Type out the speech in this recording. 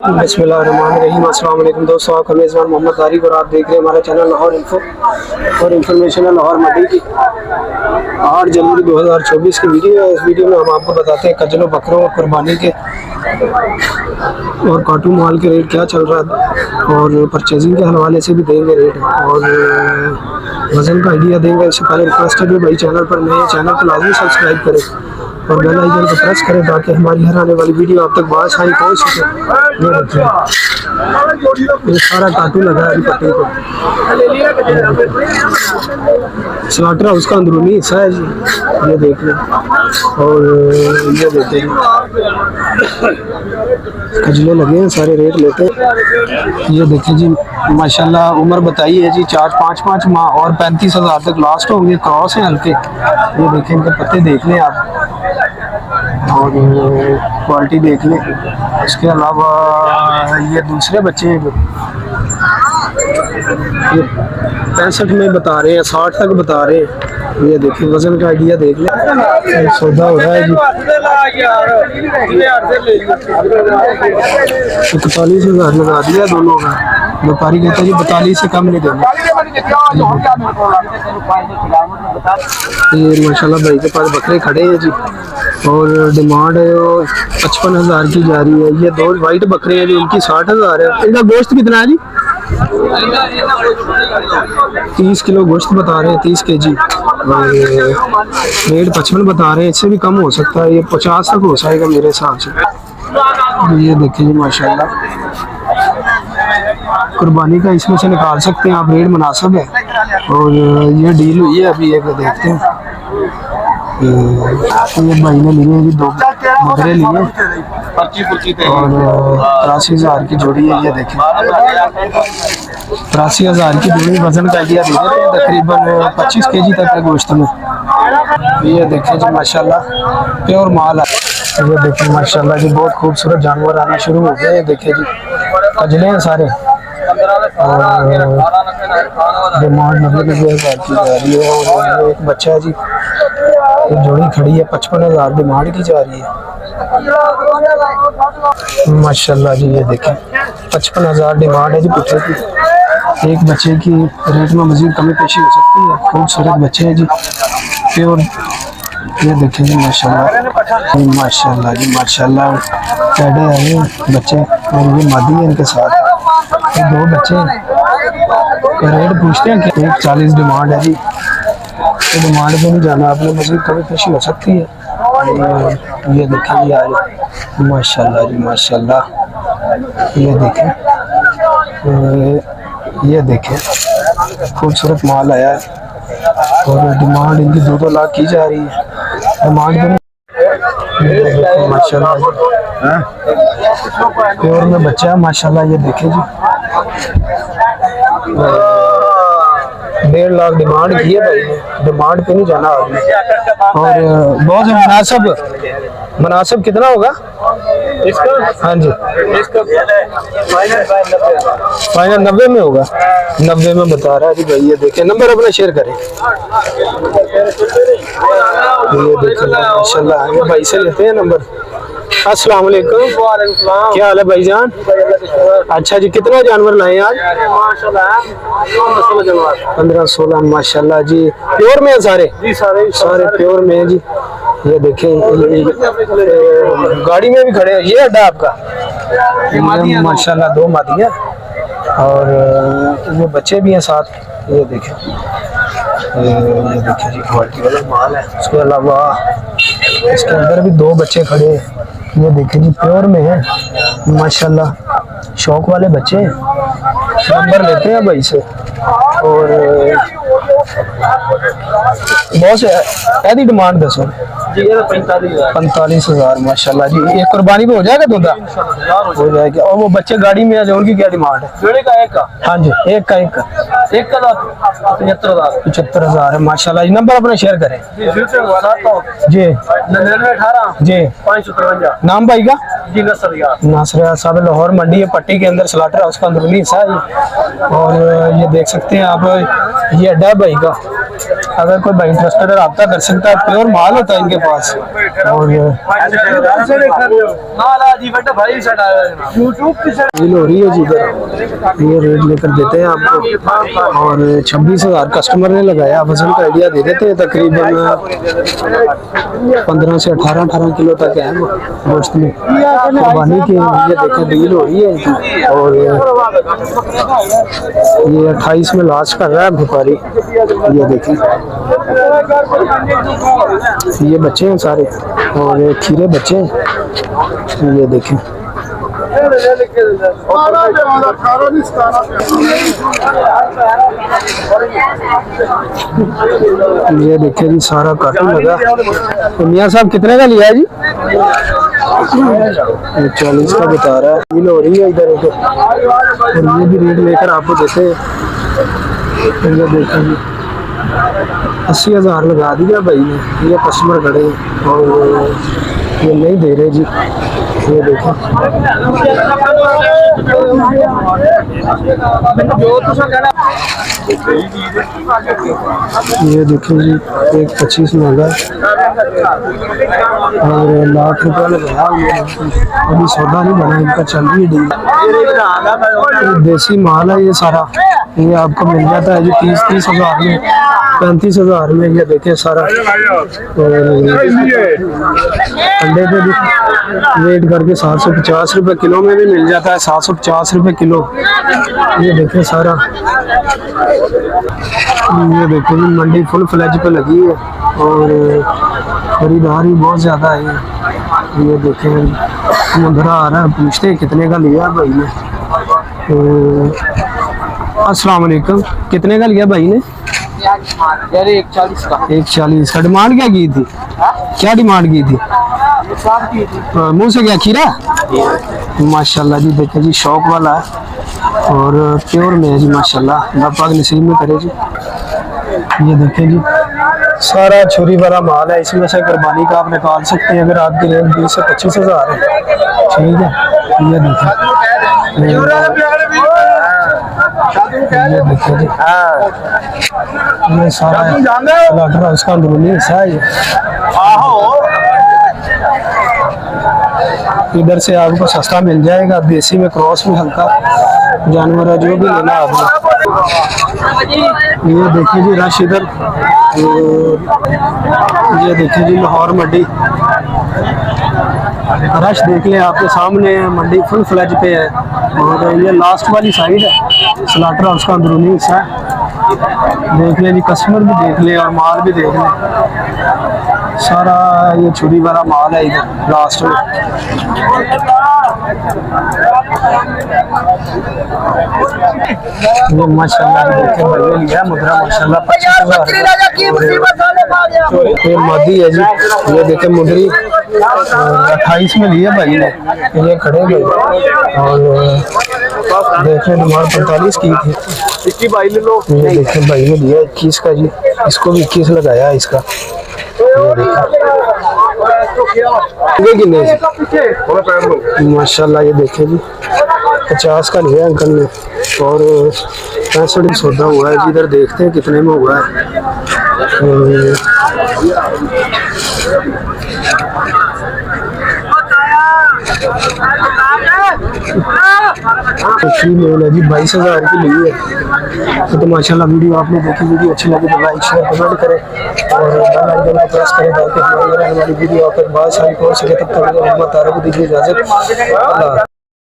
बिस्मिल्लाहिर्रहमानिर्रहीम। अस्सलाम वालेकुम दोस्तों, आपका मेज़बान मोहम्मद तारिक और आप देख रहे हैं हमारा चैनल लाहौर इन्फो और इन्फॉर्मेशन है लाहौर मंडी की 8 जनवरी 2024 की वीडियो है। इस वीडियो में हम आपको बताते हैं कजलों बकरों और कुर्बानी के और काटू माल के रेट क्या चल रहा है और परचेजिंग के हवाले से भी देंगे रेट और वज़न का आइडिया देंगे। इससे पहले रिक्वेस्ट है कि भाई चैनल पर नए चैनल को लाजमी सब्सक्राइब करें और बेल आइकन को प्रेस करें ताकि हमारी हर आने वाली वीडियो आप तक बासानी पहुंच सके। ये देखिए, ये सारा काटू लगा है पट्टी को। स्लाटर हाउस का अंदरूनी हिस्सा है जी, ये देख लें। और ये देखिए कजले लगे हैं, सारे रेट लेते हैं। ये देखिए जी, माशाल्लाह उम्र बताई है जी 4-5 माह और 35,000 तक लास्ट होंगे। क्रॉस है हल्के, ये देखें, इनके पत्ते देख लें आप और क्वालिटी देख लें। इसके अलावा ये दूसरे बच्चे हैं जो ये 65 में बता रहे हैं, 60 तक बता रहे हैं। ये देखिए वजन का आइडिया देख लें। सौदा हो रहा है जी 41,000 लगा दिया दोनों का। व्यापारी कहता है जी 42 से कम नहीं देंगे। ये माशाल्लाह भाई के पास बकरे खड़े हैं जी और डिमांड है वो 55,000 की जा रही है। ये दो वाइट बकरे हैं जो उनकी 60,000 है। इनका गोश्त कितना है जी? 30 किलो गोश्त बता रहे हैं, 30 kg। रेट 55 बता रहे हैं, इससे भी कम हो सकता है, ये 50 तक हो जाएगा मेरे हिसाब से। ये देखिए जी माशाल्लाह कुर्बानी का इसमें से निकाल सकते हैं आप, रेट मुनासिब है। और ये डील हुई है अभी, एक देखते हैं। ये भाई ने लिए जी दो बकरे लिए और 83,000 की जोड़ी है। ये देखें 83,000 की जोड़ी। वजन का आइडिया दे देते हैं, तकरीबन 25 kg तक है गोश्त में। ये देखें जी माशाल्लाह प्योर माल है। ये देखें माशाल्लाह जी बहुत खूबसूरत जानवर आना शुरू हो गए हैं। देखें जी कजले हैं सारे और डिमांड 90,000 की जा रही है। और एक बच्चा है जी, एक जोड़ी खड़ी है, 55,000 डिमांड की जा रही है माशाल्लाह जी। ये देखें 55,000 डिमांड है जी पिछले की। एक बच्चे की रेट में मजीद कमी पेशी हो सकती है। खूबसूरत बच्चे हैं जी प्योर। ये देखें जी माशाल्लाह माशाल्लाह जी माशाल्लाह कैडे हैं बच्चे और ये मादी है इनके साथ। ये दो बच्चे हैं। रेट पूछते हैं कि 140 डिमांड है जी। तो डिमांड पे नहीं जाना आपने, मजीद कभी पेशी हो सकती है। ये देखें जी आज माशाल्लाह जी माशाल्लाह। ये देखें, ये देखें खूबसूरत माल आया है और डिमांड इनकी 2-2 लाख की जा रही है। डिमांड पे माशाल्लाह प्योर में बच्चा है माशाल्लाह। ये देखें जी 1.5 लाख डिमांड की है भाई ने, डिमांड पे नहीं जाना आपने। और बहुत मुनासिब कितना होगा इसका? हाँ जी इसका फाइनल 90 में होगा। 90 में बता रहा है जी भाई। ये देखें, नंबर अपना शेयर करें। ये देखें माशाल्लाह भाई से लेते हैं नंबर। अस्सलाम वालेकुम, क्या हाल है भाईजान? अच्छा जी, कितना जानवर लाए आज? 15-16 माशाल्लाह जी। प्योर में है सारे? जी सारे प्योर में है जी। ये देखें गाड़ी में भी खड़े हैं। ये अड्डा आपका? माशाल्लाह 2 मादियाँ और ये बच्चे भी हैं साथ। ये देखें, ये देखें जी क्वालिटी वाला माल है। उसके अलावा इसके अंदर भी 2 बच्चे खड़े हैं। ये देखें जी प्योर में है माशाल्लाह, शौक वाले बच्चे हैं। नंबर लेते हैं भाई से और बहुत से ऐसी डिमांड दसो जी। 45,000 माशाल्लाह जी। ये कुर्बानी पे हो जाएगा दूधा? हो जाएगा। और वो बच्चे गाड़ी में आ जाए, उनकी क्या डिमांड है? जोड़े का एक का? हाँ जी एक का 75,000 है माशाल्लाह जी। नंबर अपना शेयर करें जी। 9918 जी 553। नाम भाई का? जी नासर साहब, लाहौर मंडी है पट्टी के अंदर, स्लाटर हाउस का अंदरूनी हिस्सा है। और ये देख सकते हैं आप, ये अड्डा भाई का अगर कोई भाई इंटरेस्टेड है रब्ता कर सकता है। प्योर माल होता है इनके पास। और डील हो रही है जी इधर, ये रेट लेकर देते हैं आपको। और 26,000 कस्टमर ने लगाया। वजन का आइडिया दे देते हैं, तकरीबन 15 से 18 किलो तक है गोश्त में कुर्बानी की। ये देखें डील हो रही है। और ये 28 में लास्ट कर रहा है व्यापारी। ये देखें, ये बच्चे हैं सारे और ये खीरे बच्चे हैं। ये देखें, ये देखिए जी सारा कार्टून लगा। तो मियाँ साहब कितने का लिया है जी? 40 का बता रहा है। डील हो रही है इधर एक, और ये भी रेट लेकर आपको देते हैं। तो ये देखिए जी 80,000 लगा दिया भाई ने। ये कस्टमर खड़े हैं और ये नहीं दे रहे जी। ये देखो, ये देखिए जी 1,25 महंगा और ₹1,00,000 लगाया। अभी सौदा नहीं बना इनका, चल रही है डील। देसी माल है ये सारा। ये आपको मिल जाता है जी 30 हज़ार में, 35 हज़ार में। ये देखें सारा। अंडे पे भी वेट करके 750 रुपये किलो में भी मिल जाता है, 750 रुपये किलो। ये देखें सारा। ये देखें जी मंडी फुल फ्लैज पे लगी है और खरीदार भी बहुत ज़्यादा है। ये देखें मुंदरा आ रहा है, पूछते हैं कितने का लिया भाई ने। अस्सलाम वालेकुम, कितने का लिया भाई ने? यार 140 का। 140 का। डिमांड क्या की थी? क्या डिमांड की थी? मुंह से क्या खीरा? माशाल्लाह जी देखे जी, शौक वाला है और प्योर में है जी माशाल्लाह। अल्लाह पाक नसीब में करे जी। ये देखे जी सारा छुरी वाला माल है। इसमें से कुर्बानी का आप निकाल सकते हैं अगर आपकी रेट 20 से 25 हज़ार है। ठीक है, ये देखें, ये देखिए जी ये सारा स्लॉटर हाउस का अंदरूनी हिस्सा है। इधर से आपको सस्ता मिल जाएगा, देसी में क्रॉस में हल्का जानवर है, जो भी लेना आपने। ये देखिए जी रश इधर। ये देखिए जी लाहौर मंडी, रश देख लें आपके सामने। मंडी फुल फ्लैज पे है और ये लास्ट वाली साइड है स्लॉटर हाउस का अंदरूनी हिस्सा है। देख लें जी, कस्टमर भी देख लें और माल भी देख लें। सारा ये छुरी वाला माल है इधर लास्ट में। ये माशाल्लाह देखे भाई लिया मुद्रा माशाल्लाह 25,000। ये मादी है जी, ये देखे मुद्री 28 में लिया भाई ने। ये खड़े भाई और देखे डिमांड 45 की थी। इसकी भाई ले लो। ये देखे भाई ने लिया 21 का जी, इसको भी 21 लगाया इसका। माशाल्लाह ये देखे जी 50 का लिया अंकल ने और 65 सौदा हुआ है जी। इधर देखते हैं कितने में हुआ है। फीमेल है जी 22,000 की ली है। तो माशाल्लाह वीडियो आपने देखी, वीडियो अच्छी लगी तो लाइक शेयर कमेंट करें और बेल आइकन को प्रेस करें ताकि हमारी वीडियो आपके बाद सारी पहुंच सके। तब तक मोहम्मद तारिक को दीजिए इजाज़त।